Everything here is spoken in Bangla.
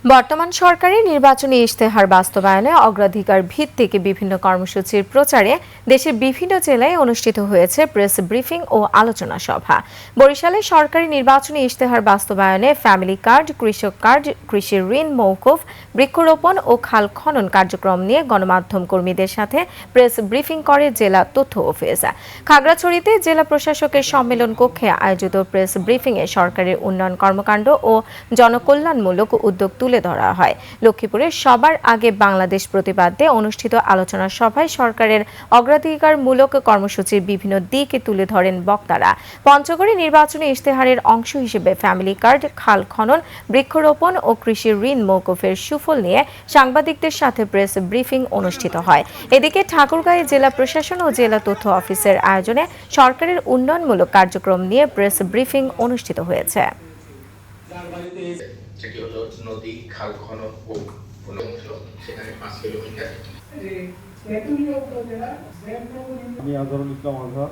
বর্তমান সরকারের নির্বাচনী ইশতেহার বাস্তবায়নে অগ্রাধিকার ভিত্তিক বিভিন্ন কর্মসূচির প্রচারে দেশের বিভিন্ন জেলায় অনুষ্ঠিত হয়েছে প্রেস ব্রিফিং ও আলোচনা সভা। বরিশালে সরকারি নির্বাচনী ইশতেহার বাস্তবায়নে ফ্যামিলি কার্ড, কৃষক কার্ড, কৃষি ঋণ মওকুফ, বৃক্ষরোপণ ও খাল খনন কার্যক্রম নিয়ে গণমাধ্যম কর্মীদের সাথে প্রেস ব্রিফিং করে জেলা তথ্য অফিস। খাগড়াছড়িতে জেলা প্রশাসকের সম্মেলন কক্ষে আয়োজিত প্রেস ব্রিফিংয়ে সরকারের উন্নয়ন কর্মকাণ্ড ও জনকল্যাণমূলক উদ্যোগ তুলে ধরা হয়। লক্ষ্মীপুরে সবার আগে বাংলাদেশ প্রতিপাদ্যে অনুষ্ঠিত আলোচনা সভায় সরকারের অগ্রাধিকারমূলক কর্মসূচির বিভিন্ন দিক তুলে ধরেন বক্তারা। পঞ্চগড়ে নির্বাচনী ইশতেহারের অংশ হিসেবে ফ্যামিলি কার্ড, খাল খনন, বৃক্ষরোপণ ও কৃষি ঋণ মওকুফের সুফল নিয়ে সাংবাদিকদের সাথে প্রেস ব্রিফিং অনুষ্ঠিত হয়। এদিকে ঠাকুরগাঁয়ে জেলা প্রশাসন ও জেলা তথ্য অফিসের আয়োজনে সরকারের উন্নয়নমূলক কার্যক্রম নিয়ে প্রেস ব্রিফিং অনুষ্ঠিত হয়েছে। যেটি হলো নদী, খাল খনন ও অংশ, সেখানে 5 কিলোমিটার। আমি আজহারুল ইসলাম আজহার।